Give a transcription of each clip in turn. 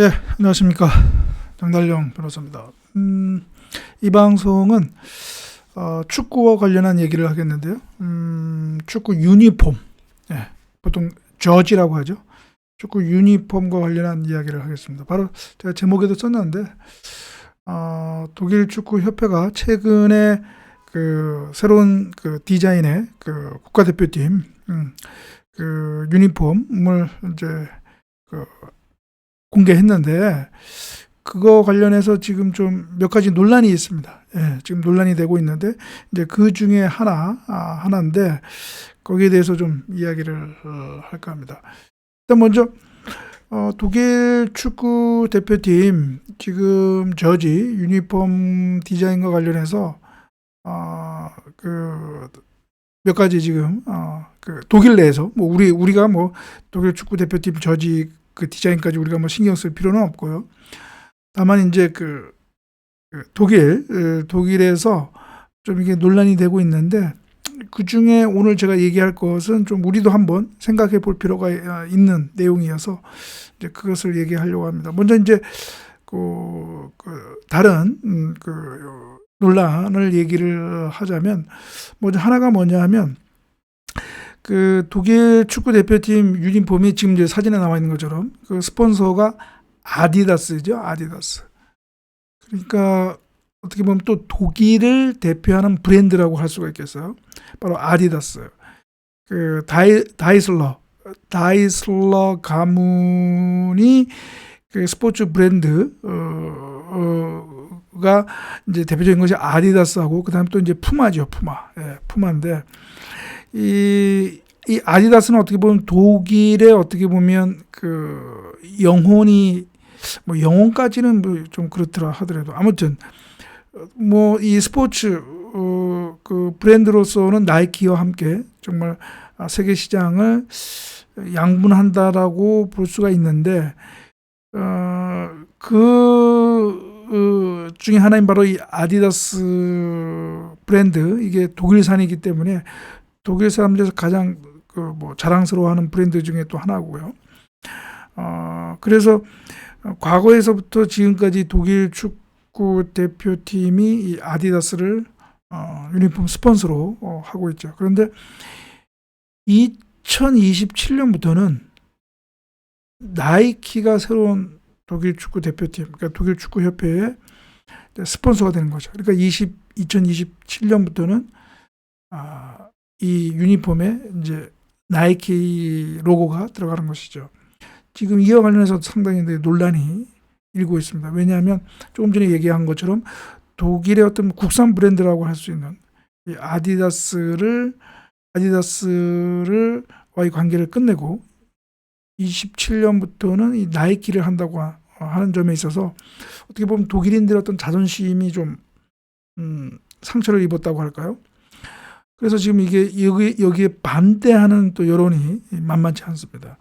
예, 안녕하십니까. 장달령 변호사입니다. 이 방송은 축구와 관련한 얘기를 하겠는데요. 축구 유니폼, 예, 보통 저지라고 하죠. 축구 유니폼과 관련한 이야기를 하겠습니다. 바로 제가 제목에도 썼는데, 독일 축구 협회가 최근에 그 새로운 그 디자인의 그 국가대표팀 그 유니폼을 이제 그 공개했는데, 그거 관련해서 지금 좀 몇 가지 논란이 있습니다. 예, 지금 논란이 되고 있는데, 이제 그 중에 하나인데, 거기에 대해서 좀 이야기를 할까 합니다. 일단 먼저, 독일 축구 대표팀 지금 저지 유니폼 디자인과 관련해서, 그, 몇 가지 지금, 그 독일 내에서, 뭐, 우리가 뭐, 독일 축구 대표팀 저지 그 디자인까지 우리가 뭐 신경 쓸 필요는 없고요. 다만 이제 독일에서 좀 이게 논란이 되고 있는데, 그 중에 오늘 제가 얘기할 것은 좀 우리도 한번 생각해 볼 필요가 있는 내용이어서 이제 그것을 얘기하려고 합니다. 먼저 이제 다른 논란을 얘기를 하자면, 먼저 하나가 뭐냐 하면, 그 독일 축구 대표팀 유니폼이 지금 이제 사진에 나와 있는 것처럼 그 스폰서가 아디다스죠. 아디다스. 그러니까 어떻게 보면 또 독일을 대표하는 브랜드라고 할 수가 있겠어요. 바로 아디다스. 그 다이슬러 가문이 그 스포츠 브랜드가 이제 대표적인 것이 아디다스하고, 그다음에 또 이제 푸마죠. 푸마. 예, 푸마인데, 이 아디다스는 어떻게 보면 독일의 어떻게 보면 그 영혼이, 뭐 영혼까지는 뭐 좀 그렇더라 하더라도, 아무튼 뭐 이 스포츠 그 브랜드로서는 나이키와 함께 정말 세계 시장을 양분한다라고 볼 수가 있는데, 중에 하나인 바로 이 아디다스 브랜드, 이게 독일산이기 때문에 독일 사람들에서 가장 뭐 자랑스러워하는 브랜드 중에 또 하나고요. 그래서 과거에서부터 지금까지 독일 축구 대표팀이 이 아디다스를 유니폼 스폰서로 하고 있죠. 그런데 2027년부터는 나이키가 새로운 독일 축구 대표팀, 그러니까 독일 축구 협회의 스폰서가 되는 거죠. 그러니까 2027년부터는 이 유니폼에 이제 나이키 로고가 들어가는 것이죠. 지금 이와 관련해서 상당히 논란이 일고 있습니다. 왜냐하면 조금 전에 얘기한 것처럼 독일의 어떤 국산 브랜드라고 할 수 있는 이 아디다스와의 관계를 끝내고 27년부터는 이 나이키를 한다고 하는 점에 있어서 어떻게 보면 독일인들의 어떤 자존심이 좀 상처를 입었다고 할까요? 그래서 지금 이게 여기에 반대하는 또 여론이 만만치 않습니다.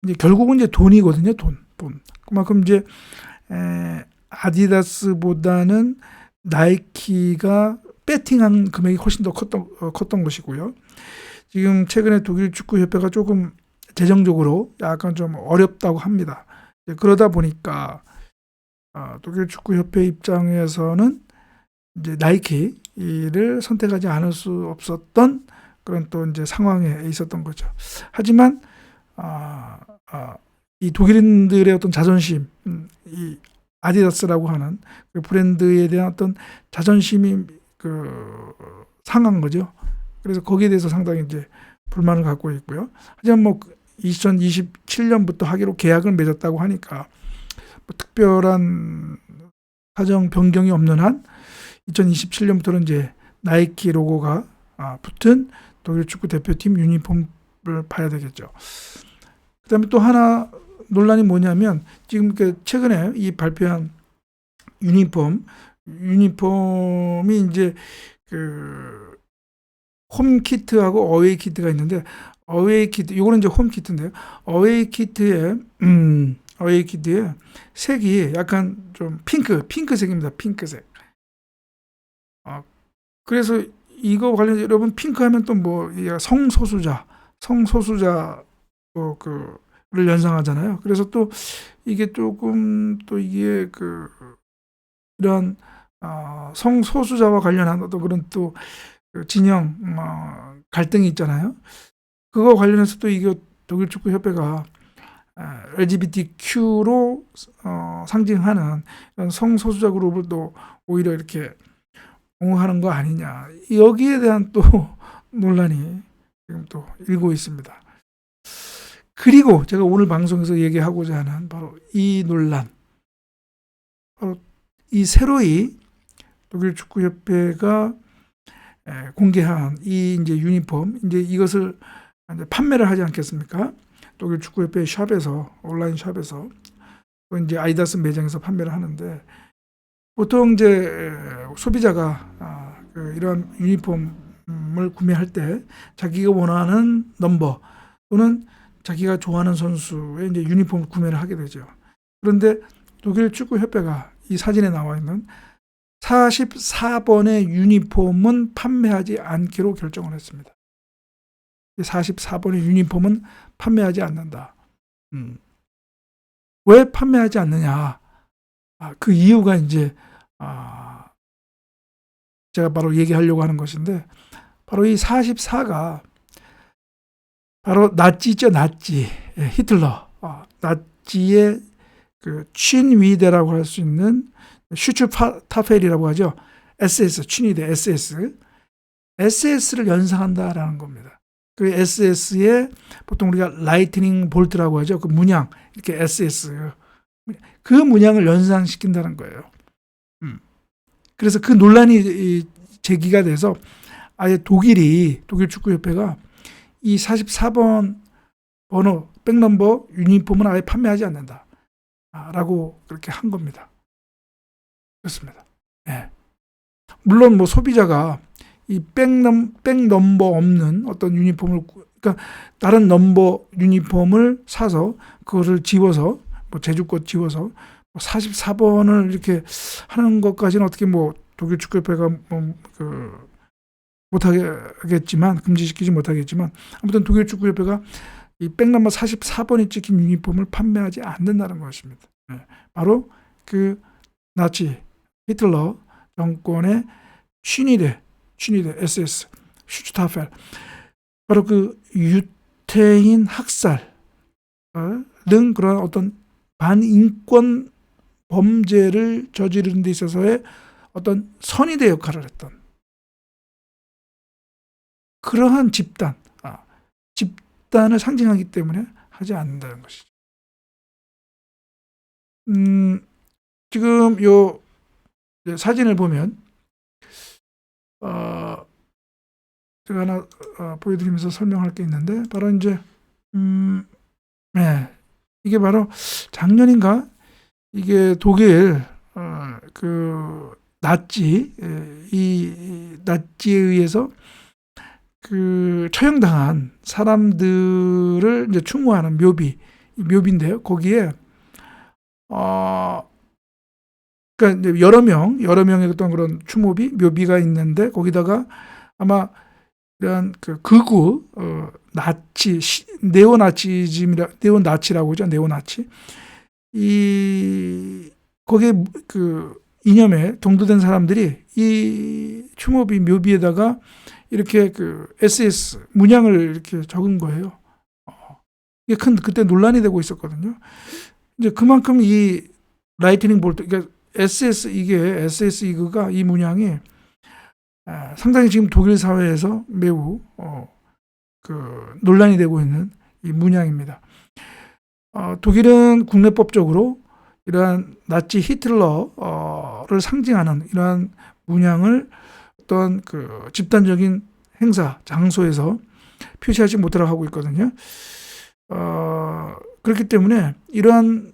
이제 결국은 이제 돈이거든요, 돈. 그만큼 이제 아디다스보다는 나이키가 배팅한 금액이 훨씬 더 컸던 것이고요. 지금 최근에 독일 축구 협회가 조금 재정적으로 약간 좀 어렵다고 합니다. 그러다 보니까 독일 축구 협회 입장에서는 이제 나이키를 선택하지 않을 수 없었던 그런 또 이제 상황에 있었던 거죠. 하지만 이 독일인들의 어떤 자존심, 이 아디다스라고 하는 그 브랜드에 대한 어떤 자존심이 상한 거죠. 그래서 거기에 대해서 상당히 이제 불만을 갖고 있고요. 하지만 뭐 2027년부터 하기로 계약을 맺었다고 하니까 뭐 특별한 사정 변경이 없는 한 2027년부터는 이제 나이키 로고가 붙은 독일 축구 대표팀 유니폼을 봐야 되겠죠. 그다음에 또 하나 논란이 뭐냐면, 지금 최근에 이 발표한 유니폼이 이제 홈 키트하고 어웨이 키트가 있는데, 어웨이 키트, 요거는 이제 홈 키트인데요. 어웨이 키트에 색이 약간 좀 핑크색입니다. 핑크색. 그래서 이거 관련해서 여러분 핑크하면 또 뭐 성소수자 연상하잖아요. 그래서 또 이게 조금 또 이게 이런 성소수자와 관련한 어떤 그런 또 진영 갈등이 있잖아요. 그거 관련해서 또 이게 독일 축구 협회가 LGBTQ로 상징하는 성소수자 그룹을 또 오히려 이렇게 옹호하는 거 아니냐, 여기에 대한 또 논란이 지금 또 일고 있습니다. 그리고 제가 오늘 방송에서 얘기하고자 하는 바로 이 논란, 바로 이 새로이 독일 축구협회가 공개한 이 이제 유니폼, 이제 이것을 이제 판매를 하지 않겠습니까? 독일 축구협회 샵에서, 온라인 샵에서, 이제 아디다스 매장에서 판매를 하는데, 보통 이제 소비자가 이러한 유니폼을 구매할 때 자기가 원하는 넘버 또는 자기가 좋아하는 선수의 이제 유니폼을 구매를 하게 되죠. 그런데 독일 축구협회가 이 사진에 나와 있는 44번의 유니폼은 판매하지 않기로 결정을 했습니다. 44번의 유니폼은 판매하지 않는다. 왜 판매하지 않느냐? 그 이유가 이제 제가 바로 얘기하려고 하는 것인데, 바로 이 44가 바로 나치죠, 나치. 히틀러. 나치의 그 친위대라고 할 수 있는 슈츠타펠이라고 하죠. SS, 친위대 SS. SS를 연상한다라는 겁니다. 그 SS에 보통 우리가 라이트닝 볼트라고 하죠. 그 문양, 이렇게 SS. 그 문양을 연상시킨다는 거예요. 그래서 그 논란이 제기가 돼서 아예 독일 축구협회가 이 44번 번호, 백넘버 유니폼은 아예 판매하지 않는다. 라고 그렇게 한 겁니다. 그렇습니다. 네. 물론 뭐 소비자가 이 백넘버 없는 어떤 유니폼을, 그러니까 다른 넘버 유니폼을 사서 그거를 지워서, 뭐 제주껏 지워서 44번을 이렇게 하는 것까지는 어떻게 뭐 독일 축구협회가 못하겠지만, 금지시키지 못하겠지만, 아무튼 독일 축구협회가 이 백넘버 44번이 찍힌 유니폼을 판매하지 않는다는 것입니다. 바로 그 나치 히틀러 정권의 친위대 SS 슈츠타펠, 바로 그 유태인 학살 등 그런 어떤 반인권 범죄를 저지르는 데 있어서의 어떤 선의대 역할을 했던 그러한 집단을 상징하기 때문에 하지 않는다는 것이죠. 지금 요 사진을 보면 제가 하나 보여드리면서 설명할 게 있는데, 바로 이제 이게 바로 작년인가 이게 독일 그 나치, 이 나치에 의해서 그 처형당한 사람들을 이제 추모하는 묘비인데요. 거기에 그러니까 이제 여러 명의 어떤 그런 묘비가 있는데, 거기다가 아마 이런 그 극우 나치, 네오나치라고 하죠. 네오나치. 거기에 그 이념에 동도된 사람들이 이 묘비에다가 이렇게 그 SS 문양을 이렇게 적은 거예요. 이게 그때 논란이 되고 있었거든요. 이제 그만큼 이 라이트닝 볼트, 그러니까 SS 이거가, 이 문양이 상당히 지금 독일 사회에서 매우 그 논란이 되고 있는 이 문양입니다. 독일은 국내법적으로 이러한 나치 히틀러를 상징하는 이러한 문양을 어떤 그 집단적인 행사 장소에서 표시하지 못하도록 하고 있거든요. 그렇기 때문에 이러한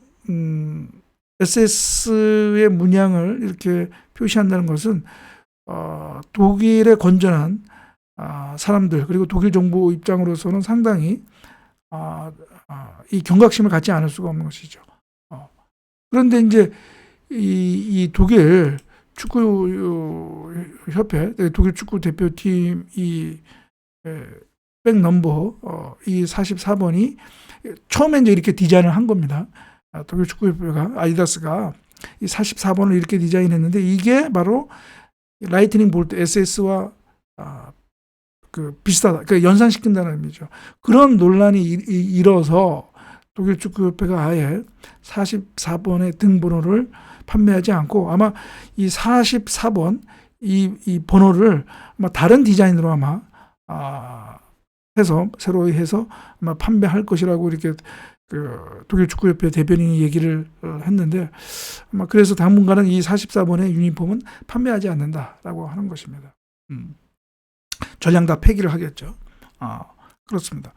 SS의 문양을 이렇게 표시한다는 것은 독일의 건전한 사람들, 그리고 독일 정부 입장으로서는 상당히 이 경각심을 갖지 않을 수가 없는 것이죠. 그런데 이제 이 독일 축구 협회, 독일 축구 대표팀 이 백 넘버 이 44번이 처음에 이제 이렇게 디자인을 한 겁니다. 독일 축구협회가 아디다스가 이 44번을 이렇게 디자인했는데 이게 바로 라이트닝 볼트 SS와 그 비슷하다, 그 연상시킨다는 의미죠. 그런 논란이 일어서 독일 축구협회가 아예 44번의 등번호를 판매하지 않고 아마 이 44번 이 번호를 아마 다른 디자인으로 아마 해서 새로 해서 아마 판매할 것이라고 이렇게 그 독일 축구협회 대변인이 얘기를 했는데 아마 그래서 당분간은 이 44번의 유니폼은 판매하지 않는다라고 하는 것입니다. 전량 다 폐기를 하겠죠. 그렇습니다.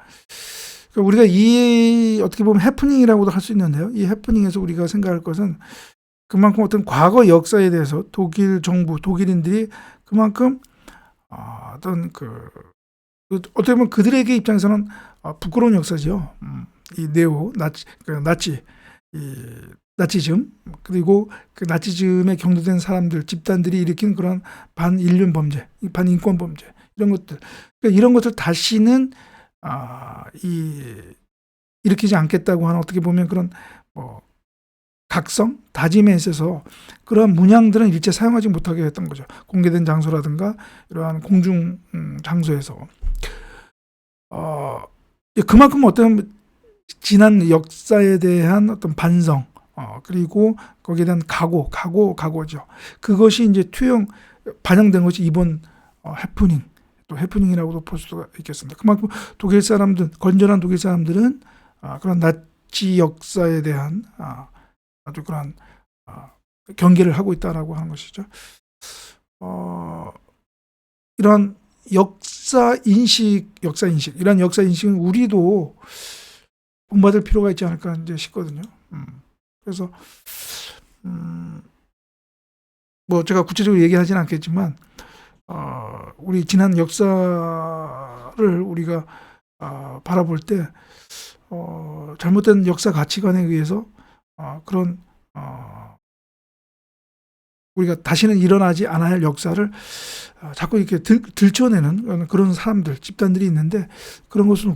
그러니까 우리가 이 어떻게 보면 해프닝이라고도 할 수 있는데요. 이 해프닝에서 우리가 생각할 것은 그만큼 어떤 과거 역사에 대해서 독일 정부, 독일인들이 그만큼 어떤 어떻게 보면 그들에게 입장에서는 부끄러운 역사죠. 이 네오 나치, 나치즘, 그리고 그 나치즘에 경도된 사람들, 집단들이 일으킨 그런 반인륜 범죄, 반인권 범죄 이런 것들, 그러니까 이런 것을 다시는 일으키지 않겠다고 하는 어떻게 보면 그런 각성, 다짐에 있어서 그러한 문양들은 일체 사용하지 못하게 했던 거죠. 공개된 장소라든가 이러한 공중 장소에서 그만큼 어떤 지난 역사에 대한 어떤 반성, 그리고 거기에 대한 각오죠. 그것이 이제 반영된 것이 이번 해프닝, 또 해프닝이라고도 볼 수가 있겠습니다. 그만큼 독일 사람들, 건전한 독일 사람들은 그런 나치 역사에 대한 아주 그런 경계를 하고 있다라고 하는 것이죠. 이런 역사 인식, 이런 역사 인식은 우리도 본받을 필요가 있지 않을까 이제 싶거든요. 그래서 뭐 제가 구체적으로 얘기하지는 않겠지만 우리 지난 역사를 우리가 바라볼 때 잘못된 역사 가치관에 의해서 그런 우리가 다시는 일어나지 않아야 할 역사를 자꾸 이렇게 들춰내는 그런 사람들, 집단들이 있는데 그런 것은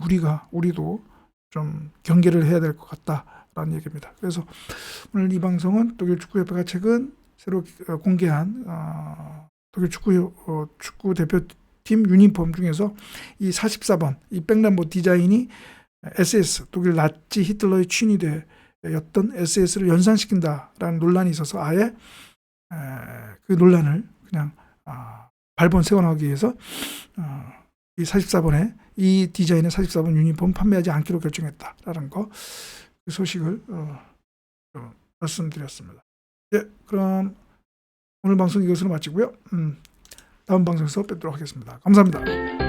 우리도 좀 경계를 해야 될 것 같다라는 얘기입니다. 그래서 오늘 이 방송은 독일 축구협회가 최근 새로 공개한 독일 축구 대표팀 유니폼 중에서 이 44번, 이 백넘버 디자인이 SS, 독일 나치 히틀러의 친위대였던 SS를 연상시킨다라는 논란이 있어서 아예 그 논란을 그냥 발본 세워나가기 위해서 이 44번의 이 디자인의 44번 유니폼 판매하지 않기로 결정했다라는 그 소식을 말씀드렸습니다. 예, 그럼 오늘 방송 이것으로 마치고요. 다음 방송에서 뵙도록 하겠습니다. 감사합니다.